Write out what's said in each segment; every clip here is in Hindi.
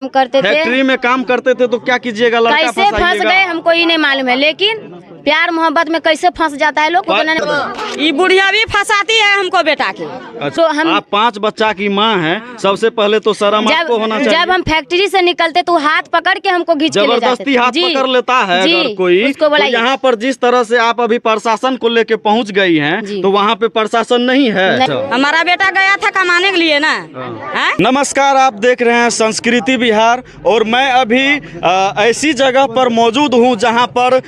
करते थे, फैक्ट्री में काम करते थे तो क्या कीजिएगा? लड़का कैसे फंस गए हमको ये नहीं मालूम है, लेकिन प्यार मोहब्बत में कैसे फंस जाता है लोग। ये बुढ़िया भी फंसाती है हमको बेटा के। अच्छा, तो हम आप 5 बच्चा की माँ हैं, सबसे पहले तो शर्म आपको होना चाहिए। जब हम फैक्ट्री से निकलते तो हाथ पकड़ के हमको घींच के ले जाते थे। जबरदस्ती हाथ पकड़ लेता है अगर कोई, उसको तो यहाँ पर जिस तरह से आप अभी प्रशासन को लेके पहुँच गई हैं, तो वहाँ पे प्रशासन नहीं है। हमारा बेटा गया था कमाने के लिए ना। नमस्कार, आप देख रहे हैं संस्कृति बिहार और मैं अभी ऐसी जगह पर मौजूद हूँ जहाँ पर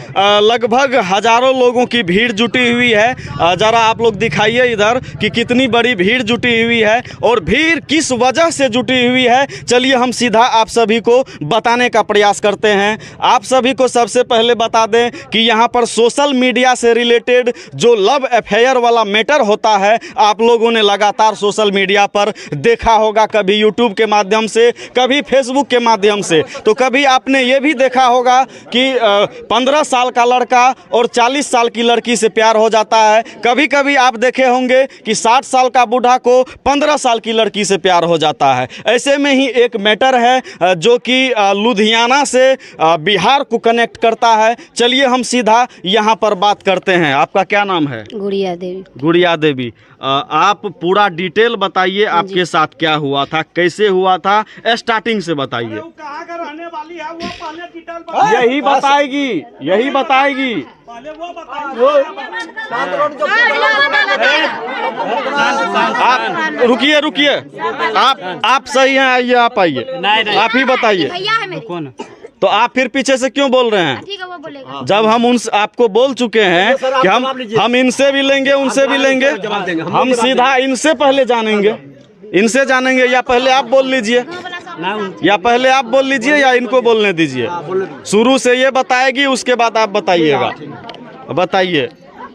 लगभग हजारों लोगों की भीड़ जुटी हुई है। जरा आप लोग दिखाइए इधर कि कितनी बड़ी भीड़ जुटी हुई है और भीड़ किस वजह से जुटी हुई है। चलिए हम सीधा आप सभी को बताने का प्रयास करते हैं। आप सभी को सबसे पहले बता दें कि यहाँ पर सोशल मीडिया से रिलेटेड जो लव अफेयर वाला मैटर होता है, आप लोगों ने लगातार सोशल मीडिया पर देखा होगा, कभी यूट्यूब के माध्यम से, कभी फेसबुक के माध्यम से, तो कभी आपने ये भी देखा होगा कि 15 साल का लड़का और 40 साल की लड़की से प्यार हो जाता है। कभी कभी आप देखे होंगे कि 60 साल का बूढ़ा को 15 साल की लड़की से प्यार हो जाता है। ऐसे में ही एक मैटर है जो कि लुधियाना से बिहार को कनेक्ट करता है। चलिए हम सीधा यहाँ पर बात करते हैं। आपका क्या नाम है? गुड़िया देवी। गुड़िया देवी, आप पूरा डिटेल बताइए, आपके साथ क्या हुआ था, कैसे हुआ था, स्टार्टिंग से बताइए। कहाँ का रहने वाली है वो पहले डिटेल यही बताएगी, यही बताएगी। पहले वो बताइए। आप रुकिए रुकिए, आप सही हैं, आइए आप आइए, आप ही बताइए। तो आप फिर पीछे से क्यों बोल रहे हैं? ठीक है, वो बोलेगा। जब हम उन आपको बोल चुके हैं कि हम इनसे भी लेंगे, उनसे भी लेंगे, हम सीधा इनसे पहले जानेंगे, इनसे जानेंगे। या पहले आप बोल लीजिए, या पहले आप बोल लीजिए या इनको बोलने दीजिए। शुरू से ये बताएगी, उसके बाद आप बताइएगा। बताइए।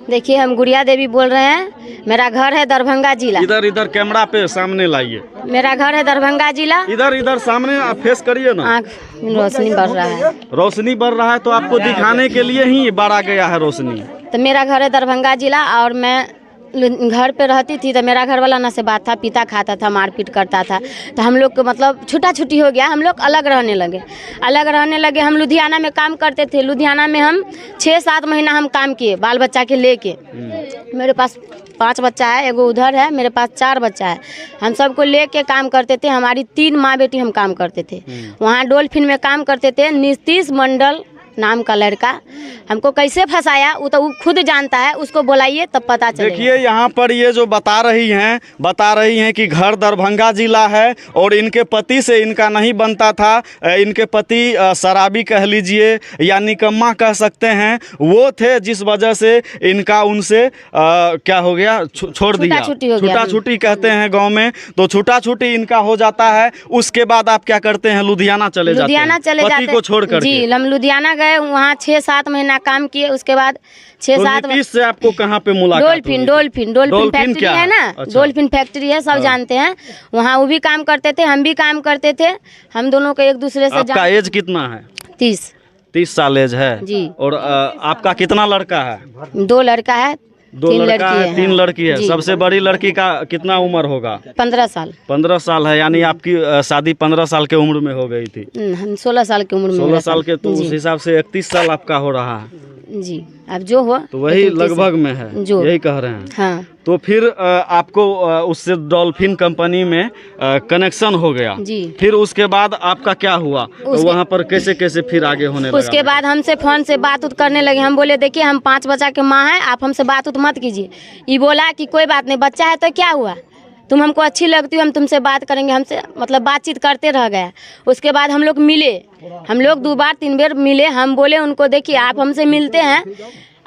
देखिए, हम गुड़िया देवी बोल रहे हैं। मेरा घर है दरभंगा जिला। इधर इधर कैमरा पे सामने लाइए। मेरा घर है दरभंगा जिला। इधर इधर सामने आप फेस करिए ना। आँख में रोशनी बढ़ रहा है। रोशनी बढ़ रहा है तो आपको दिखाने के लिए ही बढ़ा गया है रोशनी। तो मेरा घर है दरभंगा जिला और मैं घर पे रहती थी। तो मेरा घर वाला ना से बात था, पीता खाता था, मारपीट करता था। तो हम लोग को मतलब छूटा छुट्टी हो गया, हम लोग अलग रहने लगे। हम लुधियाना में काम करते थे। लुधियाना में हम 6-7 महीना हम काम किए बाल बच्चा के लेके। मेरे पास 5 बच्चा है, एगो उधर है, मेरे पास 4 बच्चा है। हम सबको लेके काम करते थे। हमारी 3 माँ बेटी हम काम करते थे। वहाँ डोल्फिन में काम करते थे। नीतीश मंडल नाम का लड़का हमको कैसे फंसाया वो तो वो खुद जानता है, उसको बुलाइए तब पता चलेगा। देखिए यहाँ पर ये जो बता रही हैं कि घर दरभंगा जिला है और इनके पति से इनका नहीं बनता था। इनके पति शराबी कह लीजिए या निकम्मा कह सकते हैं, वो थे जिस वजह से इनका उनसे क्या हो गया, छोड़ दिया। छूटा छुट्टी कहते हैं गाँव में। तो छूटा छुट्टी इनका हो जाता है। उसके बाद आप क्या करते हैं? लुधियाना चले जाते हैं पति को छोड़ कर। जी, हम लुधियाना वहाँ 6-7 महीना काम किए। उसके बाद 6-7 से आपको कहाँ पे मुलाकात? डोल्फिन फैक्ट्री है ना। अच्छा। डोल्फिन फैक्ट्री है, सब जानते हैं। वहाँ वो भी काम करते थे, हम भी काम करते थे। हम दोनों को एक दूसरे से। आपका एज कितना है? 30 साल एज है जी। और आपका कितना लड़का है? 2 लड़का है, 2 लड़का है, 3 लड़की है। सबसे बड़ी लड़की का कितना उम्र होगा? 15 साल। 15 साल है, यानी आपकी शादी 15 साल के उम्र में हो गई थी। हम 16 साल की उम्र में। 16 साल के, तो उस हिसाब से 31 साल आपका हो रहा है जी। अब जो हो तो वही लगभग में है, जो यही कह रहे हैं। हाँ। तो फिर आपको उससे डॉल्फिन कंपनी में कनेक्शन हो गया जी। फिर उसके बाद आपका क्या हुआ? वहाँ पर कैसे कैसे फिर आगे होने लगा? उसके बाद हमसे फोन से बात उत करने लगे। हम बोले देखिए हम 5 बच्चा के माँ हैं, आप हमसे बात उत मत कीजिए। ये बोला कि कोई बात नहीं, बच्चा है तो क्या हुआ, तुम हमको अच्छी लगती हो, हम तुमसे बात करेंगे। हमसे मतलब बातचीत करते रह गए। उसके बाद हम लोग मिले, हम लोग 2 बार 3 बार मिले। हम बोले उनको देखिए आप हमसे मिलते हैं,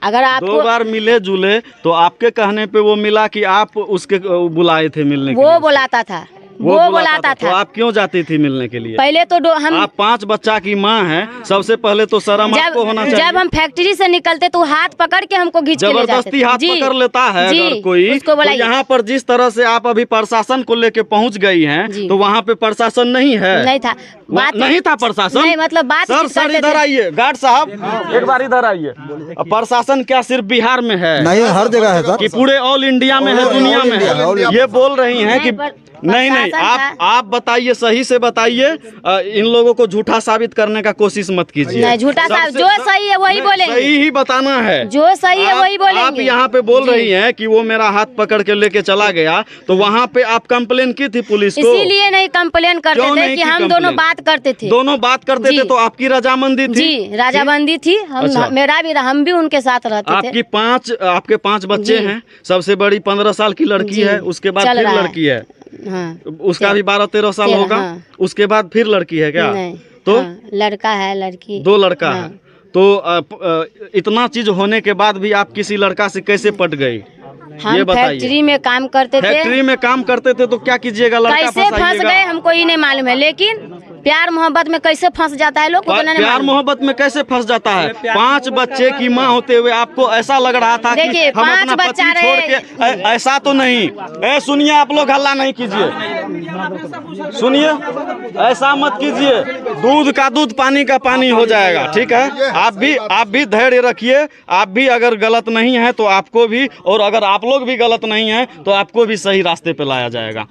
अगर आप 2 बार मिले जुले तो आपके कहने पे वो मिला कि आप उसके बुलाए थे मिलने के लिए? वो बुलाता था, वो बुलाता था। तो आप क्यों जाती थी मिलने के लिए? पहले तो हम आप 5 बच्चा की माँ हैं, सबसे पहले तो शर्म आपको होना चाहिए। जब हम फैक्ट्री से निकलते तो हाथ पकड़ के हमको घींच के ले जाते थे। जबरदस्ती हाथ पकड़ लेता है अगर कोई। उसको तो यहाँ पर जिस तरह से आप अभी प्रशासन को लेके पहुँच गई हैं, तो वहाँ पे प्रशासन नहीं है? नहीं था, बात नहीं था प्रशासन। नहीं, मतलब बात सर इधर आइए, गार्ड साहब एक बार इधर आइए। प्रशासन क्या सिर्फ बिहार में है? नहीं, हर जगह है सर। कि पूरे ऑल इंडिया में है, दुनिया में है? ये बोल रही हैं कि नहीं नहीं, प्रशासन आप बताइए, सही से बताइए। इन लोगों को झूठा साबित करने का कोशिश मत कीजिए। नहीं, झूठा साबित, जो सही है वही बोलेंगे। सही ही बताना है, जो सही है वही आप बोलेंगे। यहाँ पे बोल रही हैं कि वो मेरा हाथ पकड़ के लेके चला गया, तो वहाँ पे आप कंप्लेन की थी पुलिस को? इसीलिए नहीं कंप्लेन करते क्यों थे नहीं कि की हम कंप्लेन? दोनों बात करते थे। दोनों बात करते जी। थे, तो आपकी रजामंदी थी? जी, राजाबंदी थी। हम अच्छा। मेरा भी, हम भी उनके साथ रहते थे। आपके 5 बच्चे जी। हैं, सबसे बड़ी 15 साल की लड़की जी, है, उसके बाद चल फिर रहा है। लड़की है। हाँ, उसका भी 12-13 साल 13, होगा। हाँ। उसके बाद फिर लड़की है क्या? नहीं, तो हाँ, लड़का है, लड़की 2 लड़का हाँ। है। तो इतना चीज होने के बाद भी आप किसी लड़का से कैसे पट गई? हम ये बताइए। फैक्ट्री में काम करते थे। फैक्ट्री में काम करते थे तो क्या कीजिएगा? लड़का कैसे फंस फंसाइएगा? गए हमको ये नहीं मालूम है, लेकिन प्यार मोहब्बत में कैसे फंस जाता है लोग को तो नहीं प्यार मालूम। मोहब्बत में कैसे फंस जाता है? 5 बच्चे की माँ होते हुए आपको ऐसा लग रहा था कि देखिए, हम 5 अपना पति बच्चा छोड़ रहे। के ऐसा तो नहीं। सुनिए, आप लोग हल्ला नहीं कीजिए, सुनिए, ऐसा मत कीजिए। दूध का दूध, पानी का पानी हो जाएगा, ठीक है? आप भी धैर्य रखिए। आप भी अगर गलत नहीं है तो आपको भी, और अगर आप लोग भी गलत नहीं है तो आपको भी सही रास्ते पे लाया जाएगा।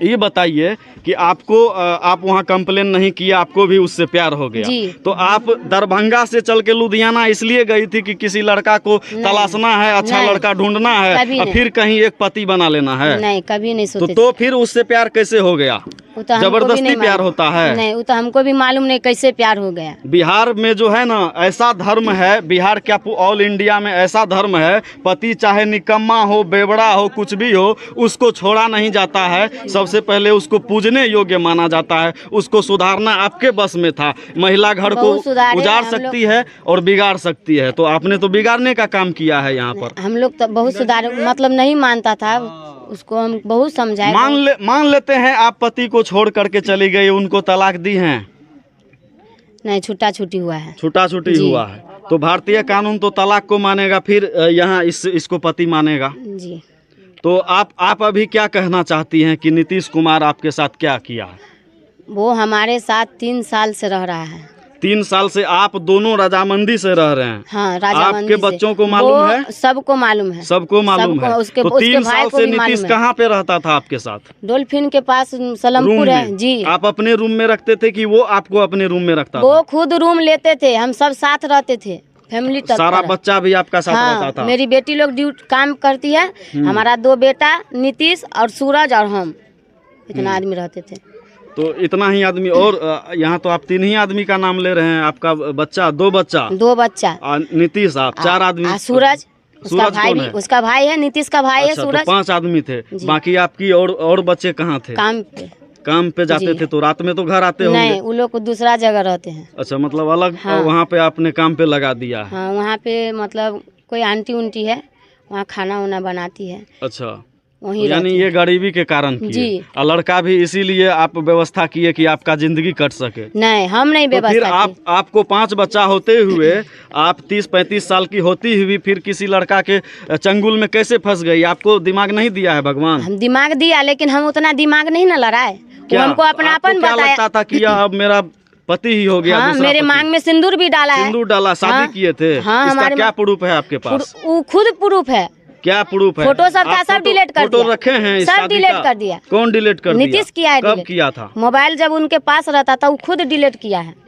ये बताइए कि आप वहाँ कंप्लेन नहीं किया, आपको भी उससे प्यार हो गया, जी। तो आप दरभंगा से चल के लुधियाना इसलिए गई थी कि किसी लड़का को तलाशना है, अच्छा नहीं। लड़का ढूंढना है, कभी और नहीं। फिर कहीं एक पति बना लेना है? नहीं, कभी नहीं सोचे। तो फिर उससे प्यार कैसे हो गया? वो तो हमको भी जबरदस्ती नहीं प्यार मालूम। होता है? नहीं, वो तो हमको भी मालूम नहीं कैसे प्यार हो गया। बिहार में जो है ना, ऐसा धर्म है, बिहार क्या ऑल इंडिया में ऐसा धर्म है, पति चाहे निकम्मा हो, बेवड़ा हो, कुछ भी हो, उसको छोड़ा नहीं जाता है। सबसे पहले उसको पूजने योग्य माना जाता है। उसको सुधारना आपके बस में था। महिला घर को बहुत सुधारे उजाड़ हम सकती है और बिगाड़ सकती है, तो आपने तो बिगाड़ने का काम किया है यहाँ पर। हम लोग तो बहुत सुधार, मतलब नहीं मानता था उसको, हम बहुत समझाए। मान लेते हैं आप पति को छोड़ करके चली गई, उनको तलाक दी हैं? नहीं, छुट्टा छुट्टी हुआ है। छूटा छूटी जी। हुआ है, तो भारतीय कानून तो तलाक को मानेगा, फिर यहाँ इसको पति मानेगा। जी। तो आप अभी क्या कहना चाहती हैं कि नीतीश कुमार आपके साथ क्या किया है? वो हमारे साथ 3 साल से रह रहा है। 3 साल से आप दोनों रजामंदी से रह रहे हैं? हाँ, राजामंदी आपके से। बच्चों को मालूम वो है? सबको मालूम है। सबको मालूम है। उसके, तो उसके 3 भाई साल को से भी नीतीश मालूम है। कहाँ पे रहता था आपके साथ? डॉल्फिन के पास सलमपुर रूम है। में? जी। आप अपने रूम में रखते थे कि वो आपको अपने रूम में रखता वो था? खुद रूम लेते थे, हम सब साथ रहते थे, फैमिली तक। सारा बच्चा भी आपका साथ हाँ, रहता था? मेरी बेटी लोग ड्यूटी काम करती है, हमारा 2 बेटा नीतीश और सूरज और हम, इतना आदमी रहते थे। तो इतना ही आदमी, और यहाँ तो आप 3 ही आदमी का नाम ले रहे हैं। आपका बच्चा, 2 बच्चा, 2 बच्चा, नीतीश, आप 4 आदमी। सूरज, उसका सूरज भाई कौन भी, है? उसका भाई है, नीतीश का भाई है अच्छा, तो सूरज। 5 आदमी थे। जी। बाकी आपकी और बच्चे कहाँ थे? काम पे। काम पे जाते जी। थे, तो रात में तो घर आते नहीं, होंगे? वो लोग को दूसरा जगह रहते हैं। अच्छा, मतलब अलग। हाँ। वहाँ पे आपने काम पे लगा दिया है? हाँ, वहाँ पे मतलब कोई आंटी उंटी है, वहाँ खाना वाना बनाती है, अच्छा, वहीं यानी रहती ये है। गरीबी के कारण किए। जी। और लड़का भी इसीलिए आप व्यवस्था किए कि आपका जिंदगी कट सके? नहीं, हम नहीं तो फिर व्यवस्था की। आपको 5 बच्चा होते हुए, आप 30-35 साल की होती हुई फिर किसी लड़का के चंगुल में कैसे फंस गई? आपको दिमाग नहीं दिया है भगवान? हम दिमाग दिया, लेकिन हम उतना दिमाग नहीं ना लड़ाए। वो हमको अपनापन आपको क्या बताया। लगता था कि यह अब मेरा पति ही हो गया? हाँ, दूसरा मेरे पति? मांग में सिंदूर भी डाला है। सिंदूर डाला, शादी हाँ, किए थे? हाँ, इसका हमारे क्या प्रूफ है आपके पास? वो खुद प्रूफ है, क्या प्रूफ है? फोटो सब था, आप सब डिलीट कर फोटो दिया। रखे हैं इस सब शादी डिलीट का? कर दिया। कौन डिलीट कर दिया? नीतीश किया है कब डिलीट। किया था? मोबाइल जब उनके पास रहता था, वो खुद डिलीट किया है।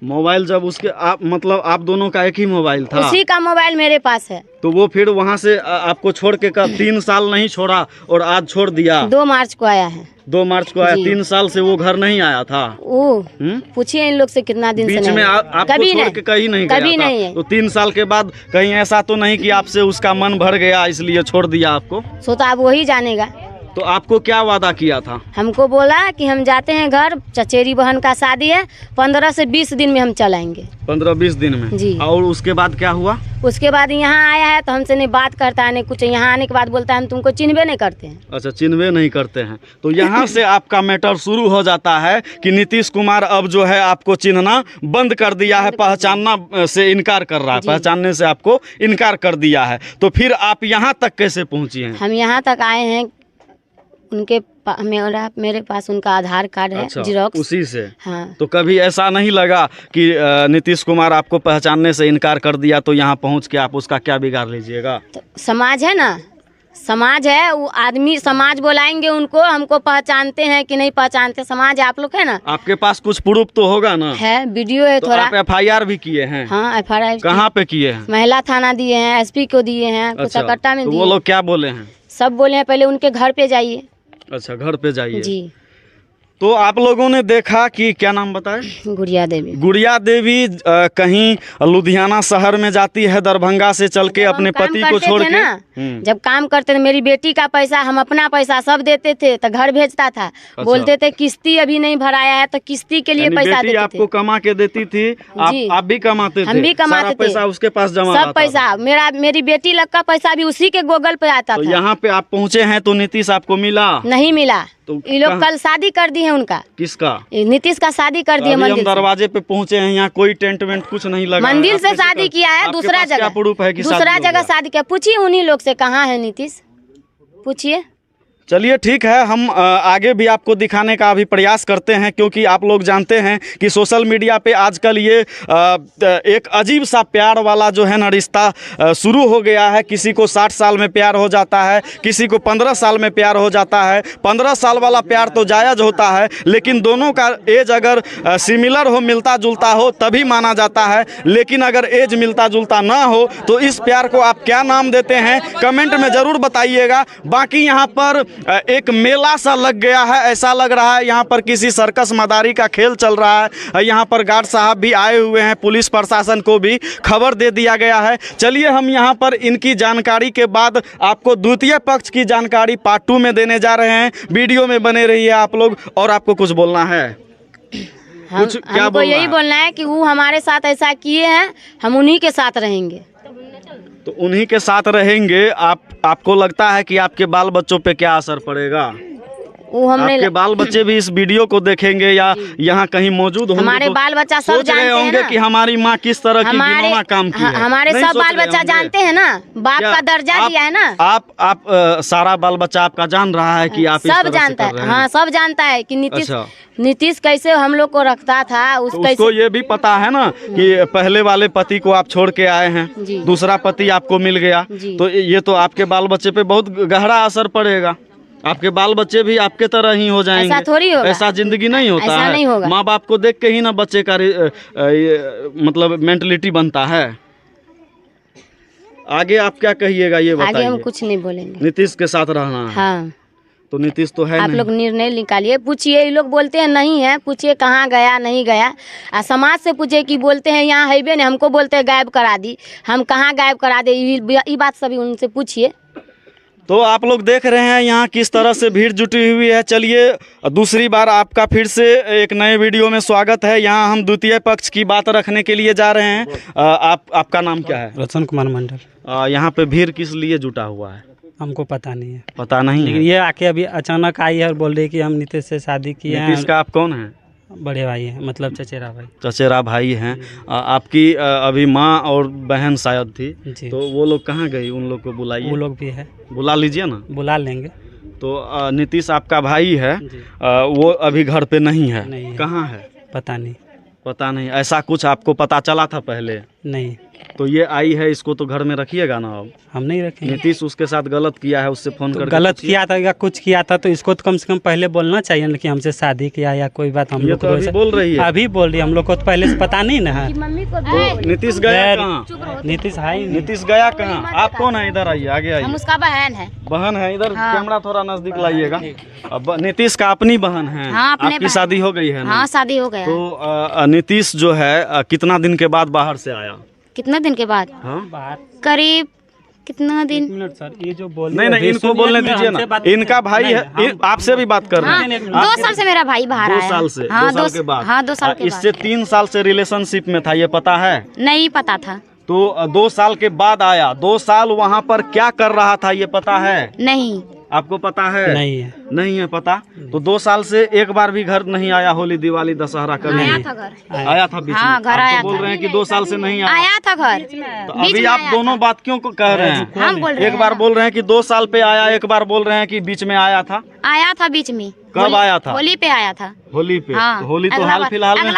मोबाइल जब उसके मतलब आप दोनों का एक ही मोबाइल था? उसी का मोबाइल मेरे पास है। तो वो फिर वहाँ से आपको छोड़ के कब? 3 साल नहीं छोड़ा और आज छोड़ दिया? 2 मार्च को आया है। 2 मार्च को आया। जी। 3 साल से वो घर नहीं आया था? वो पूछिए इन लोग से कितना दिन से बीच नहीं में है। आपको कभी छोड़ नहीं, के कहीं नहीं गया कभी था? नहीं है। तो 3 साल के बाद कहीं ऐसा तो नहीं कि आपसे उसका मन भर गया इसलिए छोड़ दिया आपको? सो तो आप वही जानेगा। तो आपको क्या वादा किया था? हमको बोला कि हम जाते हैं घर, चचेरी बहन का शादी है, 15 से 20 दिन में हम चल आएंगे। 15-20 दिन में? जी। और उसके बाद क्या हुआ? उसके बाद यहाँ आया है तो हमसे नहीं बात करता है, नहीं कुछ। यहाँ आने के बाद बोलता है हम तुमको चिन्हबे नहीं करते हैं। अच्छा, चिन्हवे नहीं करते हैं। तो यहाँ से आपका मैटर शुरू हो जाता है कि नीतीश कुमार अब जो है आपको चिन्हना बंद कर दिया है, पहचानना से इनकार कर रहा है, पहचानने से आपको इनकार कर दिया है। तो फिर आप यहाँ तक कैसे पहुँची हैं? हम यहाँ तक आए हैं, उनके मेरे पास उनका आधार कार्ड है। अच्छा, जीरोक्स। उसी से? हाँ। तो कभी ऐसा नहीं लगा कि नीतीश कुमार आपको पहचानने से इनकार कर दिया तो यहाँ पहुँच के आप उसका क्या बिगाड़ लीजिएगा? तो समाज है ना, समाज है, वो आदमी समाज बुलाएंगे उनको, हमको पहचानते हैं कि नहीं पहचानते, समाज आप लोग है ना। आपके पास कुछ प्रूफ तो होगा ना? है, वीडियो है तो थोड़ा। आप FIR भी किए हैं? हाँ, FIR कहाँ पे किए हैं? महिला थाना दिए हैं, SP को दिए हैं, कुछ कट्टा में तो दिए। वो लोग क्या बोले हैं? सब बोले हैं पहले उनके घर पे जाइए। अच्छा, घर पे जाइए जी। तो आप लोगों ने देखा कि क्या नाम बताए? गुड़िया देवी। गुड़िया देवी कहीं लुधियाना शहर में जाती है, दरभंगा से चल के अपने पति को छोड़ के। जब काम करते थे, मेरी बेटी का पैसा, हम अपना पैसा सब देते थे, तो घर भेजता था। बोलते थे किस्ती अभी नहीं भराया है, तो किस्ती के लिए पैसा देते थे। आपको कमा के देती थी, आप भी कमाते थे? हम भी कमाते थे, पैसा उसके पास जमा सब पैसा मेरी बेटी लग का पैसा भी उसी के गूगल पे आता था। यहाँ पे आप पहुँचे हैं तो नीतीश आपको मिला? नहीं मिला। तो ये लोग कल शादी कर दिए उनका। किसका? नीतीश का शादी कर दिए। हम दरवाजे पे पहुँचे हैं, यहाँ कोई टेंट वेंट कुछ नहीं लगा। मंदिर से शादी किया है, दूसरा जगह प्रूफ है कि दूसरा जगह शादी किया। पूछिए उन्हीं लोग से कहाँ है नीतीश, पूछिए। चलिए ठीक है, हम आगे भी आपको दिखाने का अभी प्रयास करते हैं, क्योंकि आप लोग जानते हैं कि सोशल मीडिया पे आजकल ये एक अजीब सा प्यार वाला जो है ना रिश्ता शुरू हो गया है। किसी को 60 साल में प्यार हो जाता है, किसी को 15 साल में प्यार हो जाता है। 15 साल वाला प्यार तो जायज़ होता है, लेकिन दोनों का एज अगर सिमिलर हो, मिलता जुलता हो, तभी माना जाता है। लेकिन अगर एज मिलता जुलता ना हो तो इस प्यार को आप क्या नाम देते हैं, कमेंट में ज़रूर बताइएगा। बाकी यहाँ पर एक मेला सा लग गया है, ऐसा लग रहा है यहाँ पर किसी सर्कस मदारी का खेल चल रहा है। यहाँ पर गार्ड साहब भी आए हुए हैं, पुलिस प्रशासन को भी खबर दे दिया गया है। चलिए हम यहाँ पर इनकी जानकारी के बाद आपको द्वितीय पक्ष की जानकारी पार्ट 2 में देने जा रहे हैं। वीडियो में बने रहिए आप लोग। और आपको कुछ बोलना है? हमको यही बोलना है कि वो हमारे साथ ऐसा किए हैं, हम उन्हीं के साथ रहेंगे। तो उन्हीं के साथ रहेंगे। आपको लगता है कि आपके बाल बच्चों पे क्या असर पड़ेगा? वो आपके बाल बच्चे भी इस वीडियो को देखेंगे या यहाँ कहीं मौजूद होंगे? हमारे बाल बच्चा सब जानते होंगे कि हमारी माँ किस तरह की घिनौना काम की है। हमारे सब बाल बच्चा जानते हैं ना, बाप का दर्जा दिया है ना। आप सारा बाल बच्चा आपका जान रहा है कि आप सब जानता है। हाँ, सब जानता है कि नीतीश कैसे हम लोग को रखता था। उसको ये भी पता है ना कि पहले वाले पति को आप छोड़ के आए हैं, दूसरा पति आपको मिल गया, तो ये तो आपके बाल बच्चे पे बहुत गहरा असर पड़ेगा। आपके बाल बच्चे भी आपके तरह ही हो जाएंगे। ऐसा थोड़ी होगा, ऐसा जिंदगी नहीं होता ऐसा है। नहीं होगा। माँ बाप को देख के ही ना बच्चे का मतलब मेंटलिटी बनता है। आगे आप क्या कहिएगा ये बताइए? आगे हम कुछ नहीं बोलेंगे। नीतीश के साथ रहना है। हाँ, तो नीतीश तो है। आप लोग निर्णय निकालिए, पूछिए। ये लोग बोलते हैं नहीं है, पूछिए कहाँ गया नहीं गया। समाज से पूछे कि बोलते हैं यहाँ है भी नहीं, हमको बोलते हैं गायब करा दी। हम कहाँ गायब करा दे, ये बात सभी उनसे पूछिए। तो आप लोग देख रहे हैं यहाँ किस तरह से भीड़ जुटी हुई है। चलिए दूसरी बार आपका फिर से एक नए वीडियो में स्वागत है। यहाँ हम द्वितीय पक्ष की बात रखने के लिए जा रहे हैं। आपका नाम क्या है? रतन कुमार मंडल। यहाँ पे भीड़ किस लिए जुटा हुआ है? हमको पता नहीं है। पता नहीं, लेकिन ये आके अभी अचानक आई है और बोल रही है कि हम नीतीश से शादी किए हैं। नीतीश का आप कौन है? बड़े भाई हैं, मतलब चचेरा भाई। चचेरा भाई हैं। आपकी अभी माँ और बहन शायद थी, तो वो लोग कहाँ गई? उन लोग को बुलाइए। वो लोग भी है, बुला लीजिए ना। बुला लेंगे। तो नीतीश आपका भाई है, वो अभी घर पे नहीं है। कहाँ है? पता नहीं। पता नहीं, ऐसा कुछ आपको पता चला था पहले? नहीं। तो ये आई है, इसको तो घर में रखिएगा ना। अब हम नहीं रखेंगे। नीतीश उसके साथ गलत किया है, उससे फोन करके गलत किया था या कुछ किया था तो इसको तो कम से कम पहले बोलना चाहिए ना कि हमसे शादी किया या कोई बात। हम लोग तो अभी बोल रही है, अभी बोल रही है। हम लोग को तो पहले से पता नहीं ना है। तो नीतीश गया कहाँ? नीतीश है ही। नीतीश गया कहाँ? आप कौन है? इधर आइए, आगे आइए। हम उसका बहन है। बहन है? इधर कैमरा थोड़ा नजदीक लाइएगा। अब नीतीश का अपनी बहन है। आपकी शादी हो गई है ना? हाँ, शादी हो गया। तो नीतीश जो है कितना दिन के बाद बाहर से आया? कितना दिन के बाद? हाँ, करीब कितना दिन? मिनट सर, ये जो बोल नहीं, इनको बोलने दीजिए ना। इनका भाई है, आपसे भी बात कर रहे हैं। 2 साल से मेरा भाई बाहर आया। 2 साल से? हाँ, 2 साल के बाद? हाँ, 2 साल के बाद। इससे 3 साल से रिलेशनशिप में था, ये पता है? नहीं पता था। तो 2 साल के बाद आया। 2 साल वहाँ पर क्या कर रहा था ये पता है? नहीं। आपको पता है? नहीं है। नहीं है पता? तो 2 साल से एक बार भी घर नहीं आया? होली, दिवाली, दशहरा कभी आया था घर। आया था बीच में? हाँ, घर आया था। बोल रहे हैं कि 2 साल से नहीं आया। आया था घर। तो अभी आप दोनों बात क्यों कह रहे हैं? हम बोल रहे हैं। एक बार बोल रहे हैं कि 2 साल पे आया, एक बार बोल रहे हैं कि बीच में आया था। आया था बीच में। कब आया था? होली पे आया था। होली पे? हाँ, होली तो हाल फिलहाल में,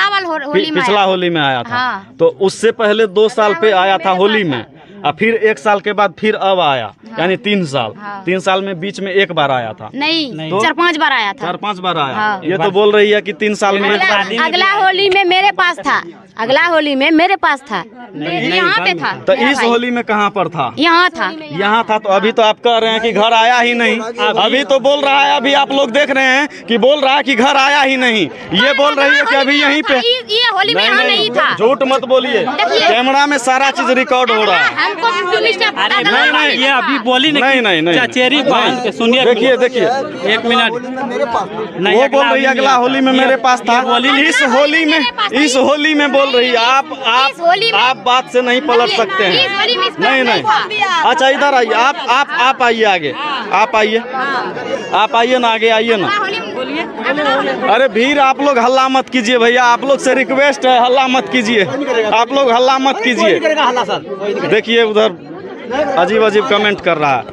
होली में पिछला होली में आया था। हाँ। तो उससे पहले 2 साल पे आया था होली में। और फिर 1 साल के बाद फिर अब आया, यानी 3 साल। 3 साल में बीच में 1 बार आया था? नहीं, तो 4-5 बार आया था। 4-5 बार आया। हाँ। ये तो बोल रही है कि 3 साल में अगला होली में मेरे पास था, अगला होली में मेरे पास था, यहाँ पे था। तो इस होली में कहाँ पर था? यहाँ था। यहाँ था। तो अभी तो आप कह रहे हैं कि घर आया ही नहीं। अभी तो बोल रहा है, अभी आप लोग देख रहे हैं कि बोल रहा है कि घर आया ही नहीं। ये बोल रही है कि अभी यहीं पे। ये होली में यहाँ नहीं था। झूठ मत बोलिए, कैमरा में सारा चीज रिकॉर्ड हो रहा है। हमको पुलिस ने पता था। नहीं, ये अभी बोली नहीं, चचेरी बांध के सुनिए। देखिए 1 मिनट। वो बोल रही है अगला होली में मेरे पास था। इस होली में बोल रही है। आप बात से नहीं पलट सकते हैं। नहीं। अच्छा इधर आइए, आप आइए आगे, आप आइए ना, आगे आइए ना। अरे भीड़, आप लोग हल्ला मत कीजिए भैया, आप लोग से रिक्वेस्ट है, हल्ला मत कीजिए, आप लोग हल्ला मत कीजिए। देखिए उधर अजीब कमेंट कर रहा है।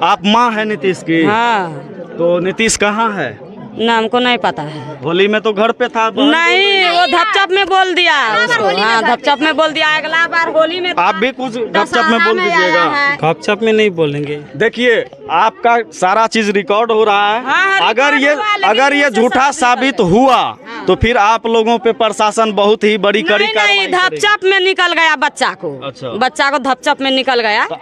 आप माँ है नीतीश की? हाँ। तो नीतीश कहाँ है? ना हमको नहीं पता है। होली में तो घर पे था। नहीं, वो धपचप में बोल दिया उसको। हाँ, धपचप में बोल दिया। अगला बार होली में आप भी कुछ गपशप में बोल दीजिएगा। गपशप में नहीं बोलेंगे। देखिए आपका सारा चीज रिकॉर्ड हो रहा है। हाँ, अगर ये झूठा साबित हुआ तो फिर आप लोगों पे प्रशासन बहुत ही बड़ी कड़ी कार्रवाई नहीं, करेगी। धपचप में निकल गया बच्चा को। अच्छा। बच्चा को धपचप में निकल गया। तो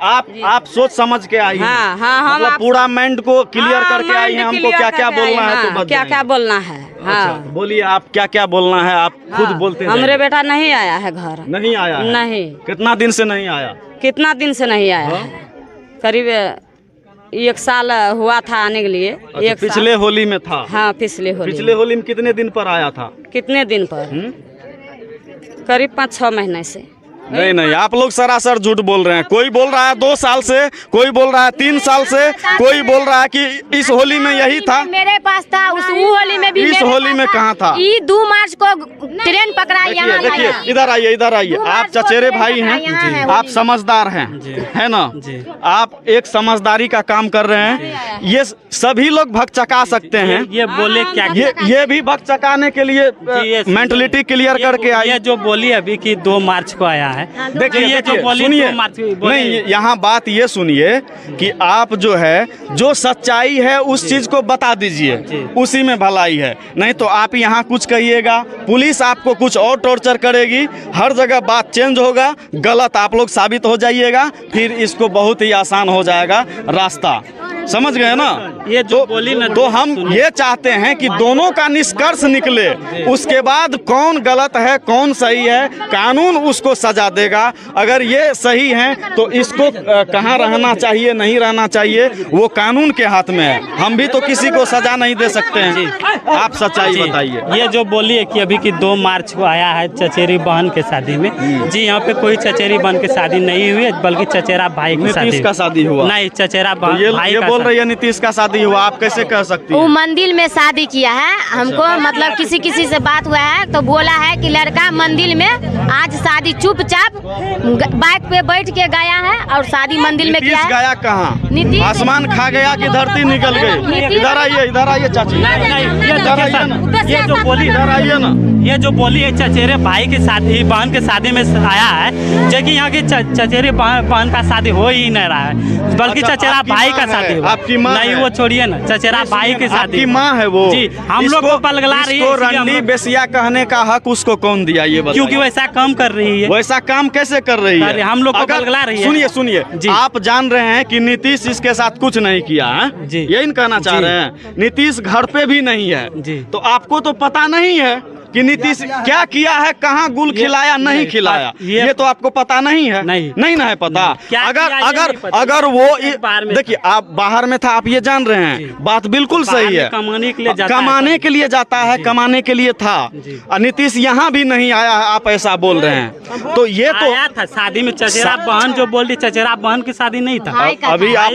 आप सोच समझ के आई हैं। हाँ, हम मतलब पूरा माइंड को क्लियर करके आई हैं। हमको क्या क्या बोलना है तो क्या क्या बोलना है। हाँ, अच्छा, बोलिए आप क्या क्या बोलना है, आप खुद बोलते हैं। हमरे बेटा नहीं आया है घर। नहीं आया है? नहीं। कितना दिन से नहीं आया? कितना दिन से नहीं आया है? करीब 1 साल हुआ था आने के लिए। अच्छा, पिछले होली में था? हाँ, पिछले होली में कितने दिन पर आया था? कितने दिन पर? करीब 5-6 महीने से। नहीं, आप लोग सरासर झूठ बोल रहे हैं। कोई बोल रहा है 2 साल से, कोई बोल रहा है 3 साल से, कोई बोल रहा है कि इस होली में यही था। मेरे पास था, उस होली में भी। इस होली में कहाँ था? 2 मार्च को ट्रेन पकड़ा। यहाँ देखिए इधर आइए। आप चचेरे भाई हैं, आप समझदार हैं, है ना? आप एक समझदारी का काम कर रहे हैं। ये सभी लोग भगचका सकते हैं। ये बोले क्या? ये भी भगचकाने के लिए मेंटलिटी क्लियर करके आई। ये जो बोली अभी कि 2 मार्च को आया है। देखिए सुनिए, नहीं यहाँ बात ये सुनिए कि आप जो है, जो सच्चाई है उस चीज को बता दीजिए, उसी में भलाई है। नहीं तो आप यहाँ कुछ कहिएगा, पुलिस आपको कुछ और टॉर्चर करेगी, हर जगह बात चेंज होगा, गलत आप लोग साबित हो जाइएगा, फिर इसको बहुत ही आसान हो जाएगा रास्ता। समझ गए ना? ये जो बोली ना, तो हम ये चाहते हैं कि दोनों का निष्कर्ष निकले, उसके बाद कौन गलत है कौन सही है, कानून उसको सजा देगा। अगर ये सही है तो इसको कहाँ रहना चाहिए नहीं रहना चाहिए वो कानून के हाथ में है। हम भी तो किसी को सजा नहीं दे सकते हैं। आप सच्चाई बताइए। ये जो बोली है कि अभी कि 2 मार्च को आया है चचेरी बहन के शादी में, जी यहाँ पे कोई चचेरी बहन की शादी नहीं हुई, बल्कि चचेरा भाई की शादी। नीतीश का शादी हुआ? नहीं, चचेरा भाई का। बोल रही है नीतीश का शादी हुआ, आप कैसे कह सकती हैं? वो मंदिर में शादी किया है। हमको मतलब किसी से बात हुआ है तो बोला है कि लड़का मंदिर में आज शादी चुपचाप बाइक पे बैठ के गया है और शादी मंदिर में किया है। गया कहाँ? नीतीश आसमान खा गया कि धरती निकल गई? इधर आइए चाची। ये जो बोली, इधर आइए ना। ये जो बोली है चचेरे भाई की शादी बहन के शादी में आया है, जबकि यहाँ की चचेरी बहन का शादी हो ही नहीं रहा है, बल्कि चचेरा भाई का शादी हुआ। आपकी माँ नहीं, वो छोड़िए ना, चचेरा भाई की शादी। आपकी माँ है वो? जी, हम लोग को पलगला रही है। रंडी बेसिया कहने का हक उसको कौन दिया ये बताइए? क्योंकि वैसा काम कर रही है। वैसा काम कैसे कर रही है? हम लोग को पलगला रही है। सुनिए, आप जान रहे हैं कि नीतीश इसके साथ कुछ नहीं किया है जी, यही कहना चाह रहे हैं। नीतीश घर पे भी नहीं है जी, तो आपको तो पता नहीं है कि नीतीश क्या किया है, कहाँ गुल खिलाया नहीं खिलाया, ये तो आपको पता नहीं है। नहीं ना है पता। अगर वो देखिए, आप बाहर में था, आप ये जान रहे हैं, बात बिल्कुल सही है। कमाने के लिए जाता है, कमाने के लिए था। नीतीश यहाँ भी नहीं आया, आप ऐसा बोल रहे हैं। तो ये तो आया था शादी में। चचेरा बहन जो बोल रही, चचेरा बहन की शादी नहीं था। अभी आप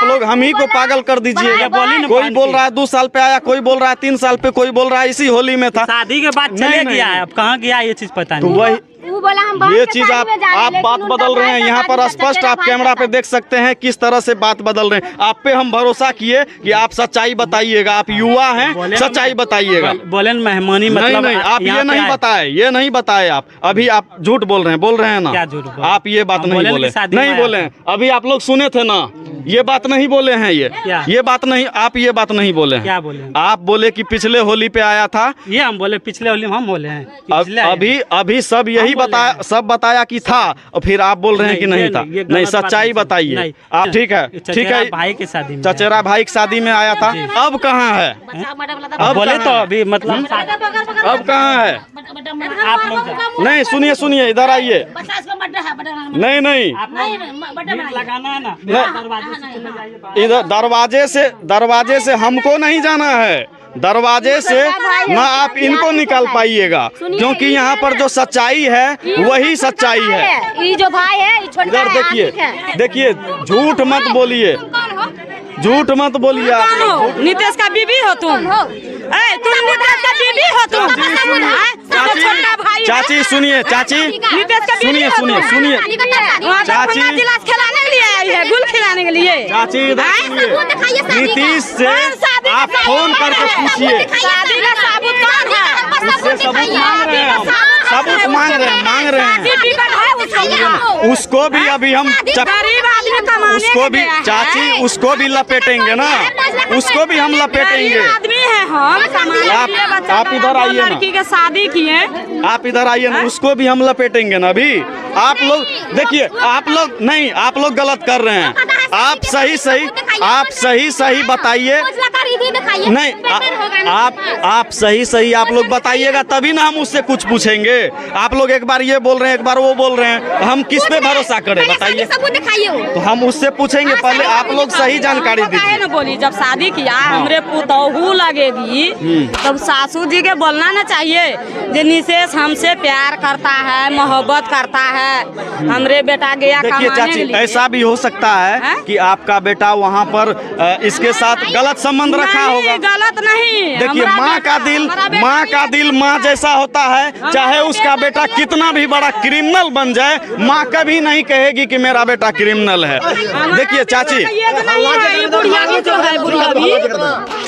लोग हम ही को पागल कर दीजिए। कोई बोल रहा है 2 साल पे आया, कोई बोल रहा है 3 साल पे, कोई बोल रहा है इसी होली में था। शादी के बाद चले गया है, अब कहाँ गया ये चीज पता नहीं। वो बोला हम बहन ये के चीज शादी में जा रहे हैं, आप लेकिन बात उनका बदल रहे भाई हैं। का यहाँ पर शादी स्पष्ट चचेरा आप भाई कैमरा का पे देख सकते हैं किस तरह से बात बदल रहे हैं। आप पे हम भरोसा किए कि आप सच्चाई बताइएगा, आप युवा हैं, सच्चाई बताइएगा। बोले न मेहमानी नहीं मतलब नहीं, आप यहाँ ये पे नहीं आए। बताए, ये नहीं बताए आप। अभी आप झूठ बोल रहे हैं ना। क्या झूठ बोल? आप ये बात हम नहीं बोले बोले, कि शादी में नहीं आया बोले हैं। अभी आप लोग सुने थे ना, ये बात नहीं बोले हैं। क्या? ये बात नहीं, आप ये बात नहीं बोले हैं। क्या बोले? आप बोले कि पिछले होली पे आया था। ये हम बोले पिछले होली में हम बोले हैं कि पिछले आए। अभी सब यही हम बोले बताया, हैं। सब बताया कि था, और फिर आप बोल रहे हैं कि नहीं, नहीं ये था। नहीं, ये गलत नहीं, बात सच्चाई नहीं। बताइए नहीं। आप। ठीक है, ठीक चचेरा है। भाई की शादी में चचेरा भाई की शादी में आया था। अब कहाँ है? अब बोले तो अभी मतलब अब कहाँ है? आप लोग जाओ। नहीं, सुनिए सुनिए, इधर आइए। नहीं नहीं, भीड़ लगाना है ना, नहीं। दरवाजे से चले जाइए बाहर। इधर दरवाजे से हमको नहीं जाना है। दरवाजे से ना आप इनको निकाल पाइएगा, क्योंकि यहाँ पर जो सच्चाई है वही सच्चाई है। ये जो भाई है ये छोटा इधर है, देखिए, आशिक है। देखिए, झूठ मत बोलिए, झूठ मत बोलिए आप। कौन हो? नीतीश का बीबी हो तुम? ए, तुम नीतीश का बीबी हो तुम? चाची, सुनिए। हाँ? सबसे छोटा भाई है? चाची सुनिए, चाची नीतीश का बीबी सुनिए हो सुनिए तुम? सुनिए। वहाँ चाची। दरभंगा जिला से खिलाने के लिए आई है, गुल खिलाने के लिए। चाची इधर हाँ? सुनिए, नीतीश से आप फोन करके पूछिए। शादी का साबुत कौन है? उससे सबूत मांग रहे हैं हम, सबूत मांग रहे हैं। बीबी का है उसको। उसको भी अभी हम गरीब आदमी कमाने उसको भी गया है। चाची, उसको भी लपेटेंगे ना, उसको भी हम लपेटेंगे। गरीब आदमी है हम, कमाने के लिए बच्चा आप इधर आइए ना। लड़की के शादी किए। आप इधर आइए ना, उसको भी हम लपेटेंगे ना। अभी आप लोग देखिए, आप लोग नहीं, आप लोग गलत कर रहे हैं। आप सही सही बताइए। नहीं, आप सही आप लोग बताइएगा, तभी ना हम उससे कुछ पूछेंगे। आप लोग एक बार ये बोल रहे हैं, एक बार वो बोल रहे हैं, हम किस पे भरोसा करें बताइए? तो हम उससे पूछेंगे, पहले आप लोग सही जानकारी काहे दीजिए। न बोली, जब शादी किया हमरे पुतहू लगेगी तब सासू जी के बोलना ना चाहिए जे निशेष हमसे प्यार करता है, मोहब्बत करता है, हमरे बेटा गया देखिए कमाने के चाची, लिए। ऐसा भी हो सकता है हैं? कि आपका बेटा वहाँ पर इसके साथ गलत संबंध रखा नहीं, होगा। गलत नहीं। देखिए, हमारा माँ का बेटा- दिल, हमारा बेटा माँ का दिल माँ जैसा होता है। चाहे उसका बेटा कितना भी बड़ा क्रिमिनल बन जाए, माँ कभी नहीं कहेगी कि मेरा बेटा क्रिमिनल है। देखिए चाची, ये तो नहीं है, ये बुढ़िया भी जो है,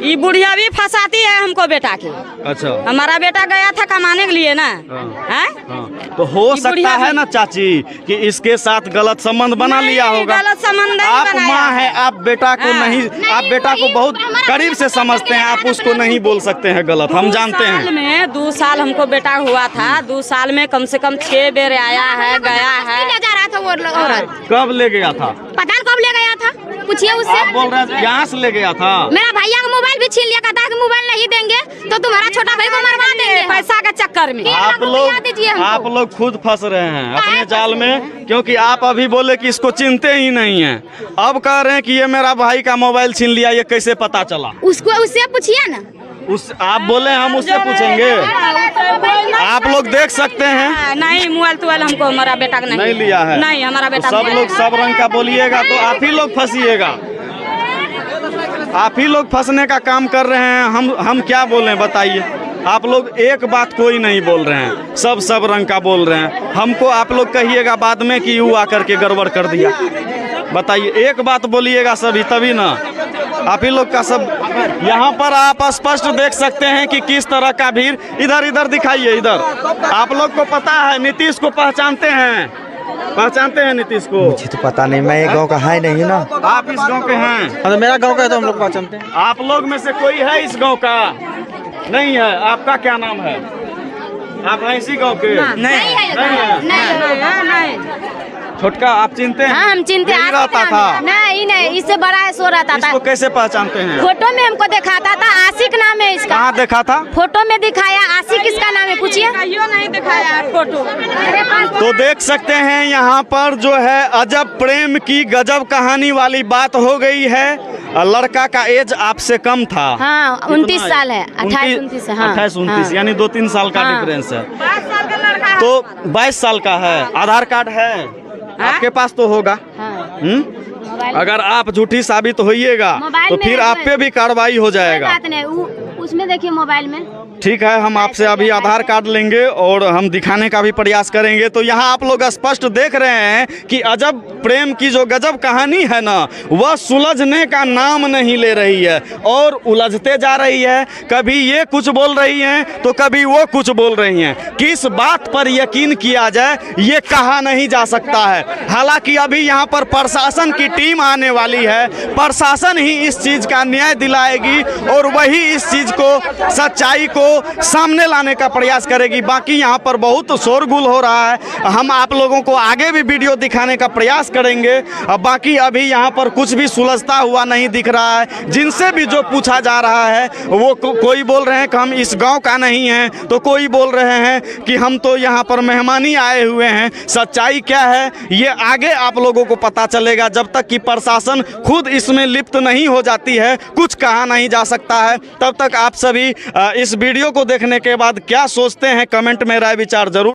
ये बुढ़िया भी फंसाती है हमको बेटा की। अच्छा, हमारा बेटा गया था कमाने के लिए ना। हैं? हाँ, तो हो सकता बुढ़िया है भी- ना चाची कि इसके साथ गलत संबंध बना नहीं, लिया होगा। गलत संबंध नहीं आप बनाया माँ है, आप बेटा को हाँ। नहीं, आप बेटा को बहुत करीब से समझते हैं, आप उसको नहीं बोल सकते हैं गलत, हम जानते हैं। 2 साल हमको बेटा हुआ था, 2 साल में कम से कम 6 बेर आया है, गया है। ले जा रहा था वो औरत, कब ले गया था? पता नहीं कब ले गया था, पूछिए उससे। आप बोल रहे हैं यहाँ से ले गया था? मेरा भैया का मोबाइल भी छीन लिया, कहता है कि मोबाइल नहीं देंगे तो तुम्हारा छोटा भाई को मरवा देंगे। पैसा के चक्कर में आप लोग खुद फंस रहे हैं अपने जाल में, क्योंकि आप अभी बोले कि इसको चिंते ही नहीं हैं। अब कह रहे हैं कि ये मेरा भाई का मोबाइल छीन लिया, ये कैसे पता चला? उससे पूछिए ना। आप बोले हम उससे पूछेंगे। आप लोग देख सकते हैं, नहीं, मोबाइल तुआल हमको हमारा बेटा का नहीं लिया है। नहीं, हमारा बेटा तो सब मोबाइल- लोग सब रंग का बोलिएगा तो आप ही लोग फंसिएगा। आप ही लोग फंसने का काम कर रहे हैं। हम क्या बोलें बताइए? आप लोग एक बात कोई नहीं बोल रहे हैं, सब रंग का बोल रहे हैं। हमको आप लोग कहिएगा बाद में कि यू आकर के गड़बड़ कर दिया। बताइए, एक बात बोलिएगा सभी, तभी ना। आप ही लोग का सब यहाँ पर आप स्पष्ट देख सकते हैं कि किस तरह का भीड़। इधर दिखाइए, इधर। आप लोग को पता है, नीतीश को पहचानते हैं नीतीश को? मुझे तो पता नहीं, मैं ये गांव का है नहीं ना। आप इस गांव के हैं? हाँ, तो मेरा गांव का है तो हम लोग पहचानते हैं। आप लोग में से कोई है इस गांव का? नहीं है। आपका क्या नाम है? आप हैं इसी गांव के? नहीं है, नहीं। छोटका आप चिनते हैं? हाँ, हम चिनते यही हैं। रहता था? नहीं, इससे बड़ा है, सो रहता था। इसको कैसे पहचानते हैं? फोटो में हमको दिखाता था, आशिक नाम है इसका। कहाँ देखा था? फोटो में दिखाया, आशिक किसका नाम है पूछिए। कहियो नहीं दिखाया फोटो। तो देख सकते हैं यहाँ पर जो है अजब प्रेम की गजब कहानी वाली बात हो गई है। लड़का का एज आपसे कम था। हाँ, 29 कितना साल है, 28-29 है। हाँ, 28-29 यानी 2-3 साल का हाँ। डिफरेंस है। 22 साल का लड़का है। तो 22 साल का है। आधार कार्ड है आपके पास तो होगा। हाँ। अगर आप झूठी साबित होइएगा मोबाइल तो में फिर है, आप पे भी कार्रवाई हो कोई जाएगा। बात नहीं, उसमें देखिए मोबाइल में ठीक है, हम आपसे अभी आधार कार्ड लेंगे और हम दिखाने का भी प्रयास करेंगे। तो यहाँ आप लोग स्पष्ट देख रहे हैं कि अजब प्रेम की जो गजब कहानी है ना, वह सुलझने का नाम नहीं ले रही है और उलझते जा रही है। कभी ये कुछ बोल रही हैं तो कभी वो कुछ बोल रही हैं। किस बात पर यकीन किया जाए ये कहा नहीं जा सकता है। हालांकि अभी यहाँ पर प्रशासन की टीम आने वाली है, प्रशासन ही इस चीज़ का न्याय दिलाएगी और वही इस चीज़ को, सच्चाई को सामने लाने का प्रयास करेगी। बाकी यहाँ पर बहुत शोरगुल हो रहा है, हम आप लोगों को आगे भी वीडियो दिखाने का प्रयास करेंगे। बाकी अभी यहाँ पर कुछ भी सुलझता हुआ नहीं दिख रहा है। जिनसे भी जो पूछा जा रहा है वो कोई बोल रहे हैं कि हम इस गांव का नहीं हैं, तो कोई बोल रहे हैं कि हम तो यहाँ पर मेहमानी आए हुए हैं। सच्चाई क्या है ये आगे आप लोगों को पता चलेगा। जब तक कि प्रशासन खुद इसमें लिप्त नहीं हो जाती है कुछ कहा नहीं जा सकता है। तब तक आप सभी इस वीडियो को देखने के बाद क्या सोचते हैं कमेंट में राय विचार जरूर